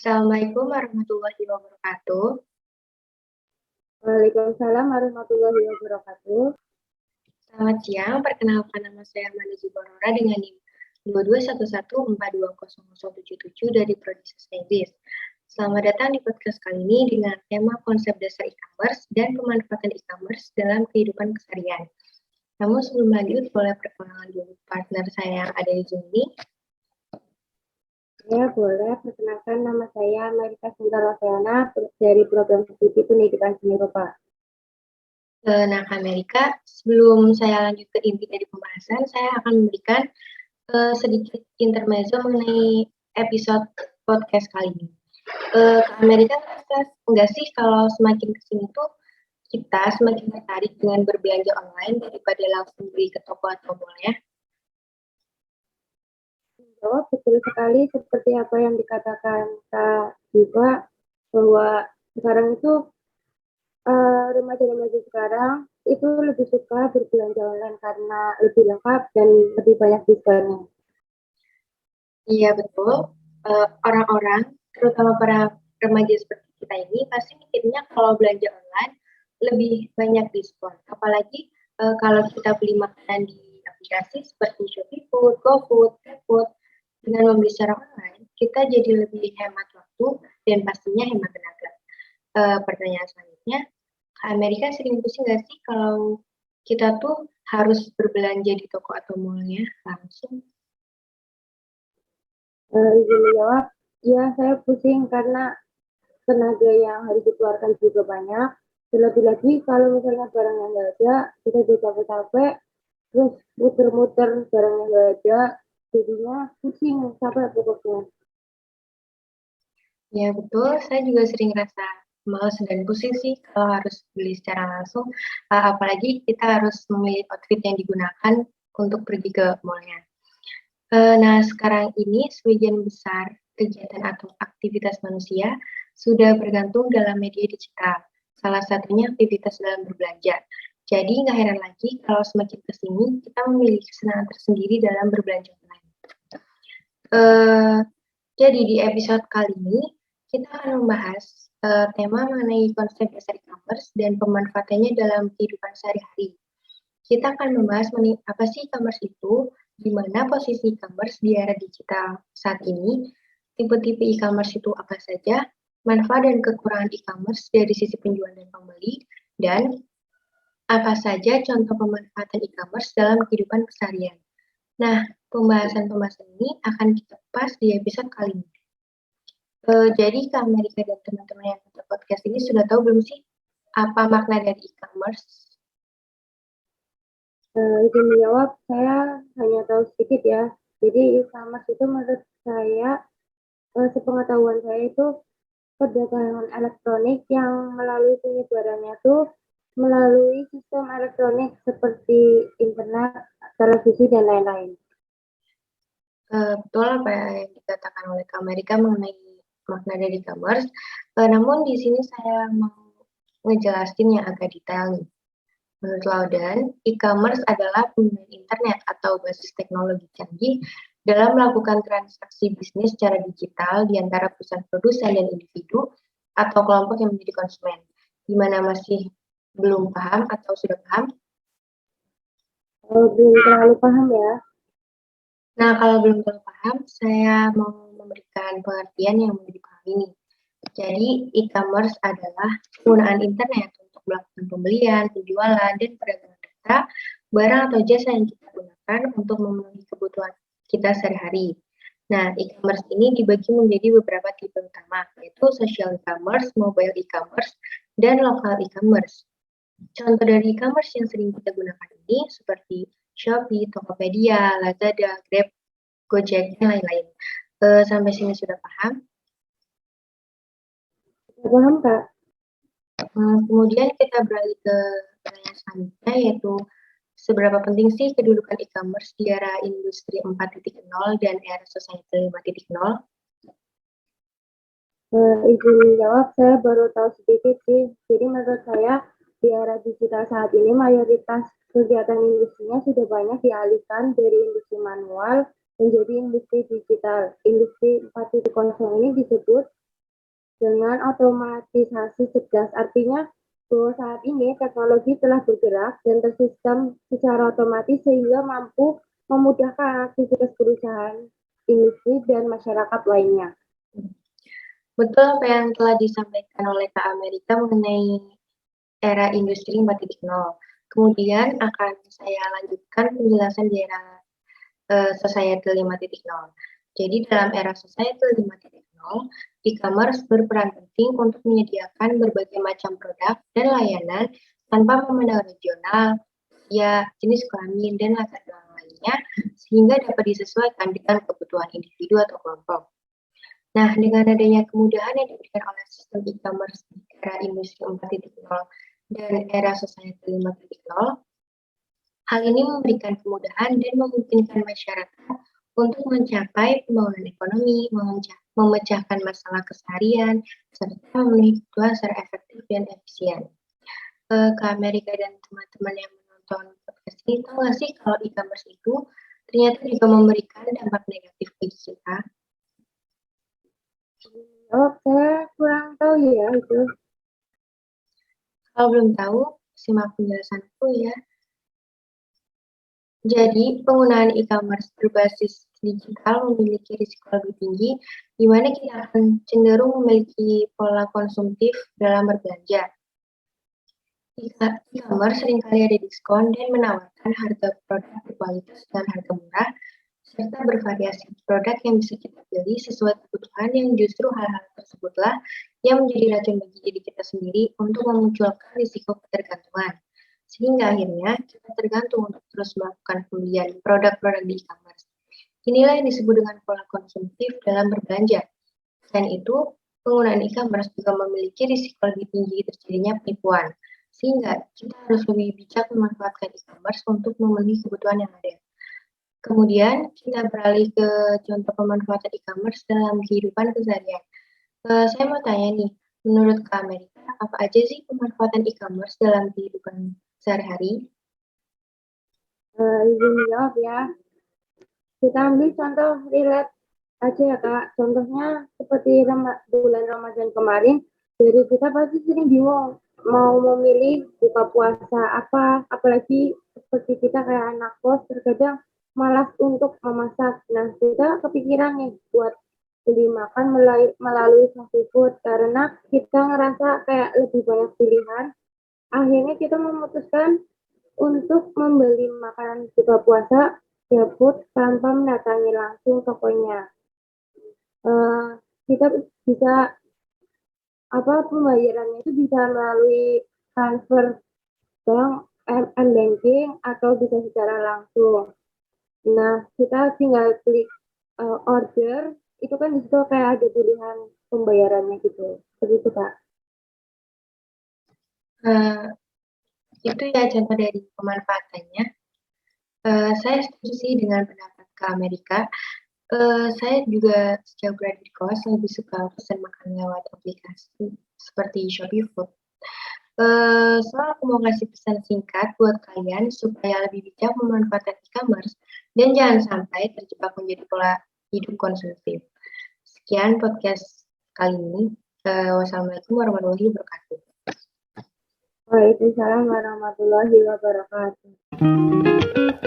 Assalamualaikum warahmatullahi wabarakatuh. Waalaikumsalam warahmatullahi wabarakatuh. Selamat siang, perkenalkan nama saya Amanda Ziborora dengan NIM 2211420077 dari Prodi Sastra Inggris. Selamat datang di podcast kali ini dengan tema konsep dasar e-commerce dan pemanfaatan e-commerce dalam kehidupan keseharian. Namun sebelum lanjut, boleh perkenalan dulu partner saya yang ada di Zoom ini. Ya, boleh. Perkenalkan, nama saya Marika Sinta Roseana dari program studi pendidikan seni rupa. Nah, Kak Amerika, sebelum saya lanjut ke inti dari pembahasan, saya akan memberikan sedikit intermezzo mengenai episode podcast kali ini. Kak Amerika, enggak sih kalau semakin kesini tuh kita semakin tertarik dengan berbelanja online daripada langsung beli ke toko atau mall ya? Oh, betul sekali seperti apa yang dikatakan Kak juga, bahwa sekarang itu remaja-remaja sekarang itu lebih suka berbelanja online karena lebih lengkap dan lebih banyak diskonnya. Iya betul. Orang-orang, terutama para remaja seperti kita ini, pasti mikirnya kalau belanja online lebih banyak diskon. Apalagi kalau kita beli makanan di aplikasi seperti Shopee Food, GoFood, GrabFood, dengan membeli secara online, kita jadi lebih hemat waktu dan pastinya hemat tenaga. Pertanyaan selanjutnya, Amerika sering pusing nggak sih kalau kita tuh harus berbelanja di toko atau mallnya langsung? Izin menjawab, ya saya pusing karena tenaga yang harus dikeluarkan juga banyak. Terlebih lagi kalau misalnya barangnya nggak ada, kita jadi capek-capek, terus muter-muter barangnya nggak ada, jadinya pusing, capek pokoknya. Ya betul, saya juga sering rasa males dan pusing sih kalau harus beli secara langsung, apalagi kita harus memilih outfit yang digunakan untuk pergi ke mall-nya. Nah, sekarang ini sebagian besar kegiatan atau aktivitas manusia sudah bergantung dalam media digital. Salah satunya aktivitas dalam berbelanja. Jadi nggak heran lagi kalau semakin kesini kita memiliki kesenangan tersendiri dalam berbelanja online. Jadi di episode kali ini kita akan membahas tema mengenai konsep dasar e-commerce dan pemanfaatannya dalam kehidupan sehari-hari. Kita akan membahas mengenai apa sih e-commerce itu, di mana posisi e-commerce di era digital saat ini, tipe-tipe e-commerce itu apa saja, manfaat dan kekurangan e-commerce dari sisi penjual dan pembeli, dan apa saja contoh pemanfaatan e-commerce dalam kehidupan keseharian. Nah, pembahasan-pembahasan ini akan kita pas di episode kali ini. Jadi Kak Amerika dan teman-teman yang ikut podcast ini sudah tahu belum sih apa makna dari e-commerce? Izin menjawab, saya hanya tahu sedikit ya. Jadi e-commerce itu menurut saya, sepengetahuan saya itu perdagangan elektronik yang melalui penyebarannya tuh melalui sistem elektronik seperti internet, televisi, dan lain-lain. Betul apa yang dikatakan oleh Kak Amerika mengenai makna dari e-commerce. Namun di sini saya mau ngejelasin yang agak detail nih. Menurut Laudan, e-commerce adalah penggunaan internet atau basis teknologi canggih dalam melakukan transaksi bisnis secara digital di antara perusahaan produsen dan individu atau kelompok yang menjadi konsumen. Di mana masih belum paham atau sudah paham? Belum terlalu paham ya. Nah, kalau belum terlalu paham, saya mau memberikan pengertian yang mudah dipahami nih. Jadi, e-commerce adalah penggunaan internet untuk melakukan pembelian, penjualan, dan perdagangan data, barang atau jasa yang kita gunakan untuk memenuhi kebutuhan kita sehari-hari. Nah, e-commerce ini dibagi menjadi beberapa tipe utama, yaitu social e-commerce, mobile e-commerce, dan local e-commerce. Contoh dari e-commerce yang sering kita gunakan ini seperti Shopee, Tokopedia, Lazada, Grab, Gojek, dan lain-lain. Sampai sini sudah paham? Sudah paham, Kak? Kemudian kita beralih ke pertanyaan selanjutnya, yaitu seberapa penting sih kedudukan e-commerce di era industri 4.0 dan era society 5.0? Izin menjawab, saya baru tahu sedikit sih. Jadi menurut saya di era digital saat ini mayoritas kegiatan industrinya sudah banyak dialihkan dari industri manual menjadi industri digital. Industri 4.0 ini disebut dengan otomatisasi cerdas. Artinya bahwa saat ini teknologi telah bergerak dan tersistem secara otomatis sehingga mampu memudahkan aktivitas perusahaan, industri, dan masyarakat lainnya. Betul apa yang telah disampaikan oleh Kak Amerika mengenai era industri 4.0. Kemudian akan saya lanjutkan penjelasan di era Society 5.0. Jadi dalam era Society 5.0, e-commerce berperan penting untuk menyediakan berbagai macam produk dan layanan tanpa memandang regional, ya jenis kelamin dan latar belakang lainnya, sehingga dapat disesuaikan dengan kebutuhan individu atau kelompok. Nah, dengan adanya kemudahan yang diberikan oleh sistem e-commerce di era industri 4.0 dan era society 5.0, hal ini memberikan kemudahan dan memungkinkan masyarakat untuk mencapai pembangunan ekonomi, memecahkan masalah keseharian, serta memenuhi kebutuhan secara efektif dan efisien. Ke Amerika dan teman-teman yang menonton podcast ini, tahu nggak sih kalau e-commerce itu ternyata juga memberikan dampak negatif bagi kita? Oh, saya kurang tahu ya itu. Kalau belum tahu, simak penjelasanku ya. Jadi, penggunaan e-commerce berbasis digital memiliki risiko lebih tinggi, di mana kita akan cenderung memiliki pola konsumtif dalam berbelanja. E-commerce seringkali ada diskon dan menawarkan harga produk berkualitas dan harga murah, serta bervariasi produk yang bisa kita pilih sesuai kebutuhan, yang justru hal-hal tersebutlah yang menjadi racun bagi diri kita sendiri untuk memunculkan risiko ketergantungan. Sehingga akhirnya kita tergantung untuk terus melakukan pembelian produk-produk di e-commerce. Inilah yang disebut dengan pola konsumtif dalam berbelanja. Selain itu, penggunaan e-commerce juga memiliki risiko lebih tinggi terjadinya penipuan. Sehingga kita harus lebih bijak memanfaatkan e-commerce untuk memenuhi kebutuhan yang ada. Kemudian kita beralih ke contoh pemanfaatan e-commerce dalam kehidupan keseharian. Saya mau tanya nih, menurut Kak Amerika, apa aja sih pemanfaatan e-commerce dalam kehidupan sehari-hari? Izin jawab ya. Kita ambil contoh relate aja ya Kak. Contohnya seperti bulan Ramadan kemarin, dari kita pasti sering bingung mau memilih buka puasa apa, apalagi seperti kita kayak anak kos terkadang malas untuk memasak. Nah, kita kepikiran nih buat beli makan melalui fast food karena kita ngerasa kayak lebih banyak pilihan. Akhirnya kita memutuskan untuk membeli makanan buka puasa GoFood tanpa mendatangi langsung tokonya. Kita bisa pembayarannya itu bisa melalui transfer bank, m-banking atau bisa secara langsung. Nah, kita tinggal klik order, itu kan di situ kayak ada pilihan pembayarannya gitu. Seperti itu, Kak. Itu ya contoh dari pemanfaatannya. Saya setuju sih dengan pendapat Kak Amerika. Saya juga sejak berada di kos lebih suka pesan makan lewat aplikasi seperti Shopee Food. Soal aku mau kasih pesan singkat buat kalian supaya lebih bijak memanfaatkan e-commerce dan jangan sampai terjebak menjadi pola hidup konsumtif. Sekian podcast kali ini. Wassalamualaikum warahmatullahi wabarakatuh. Waalaikumsalam warahmatullahi wabarakatuh.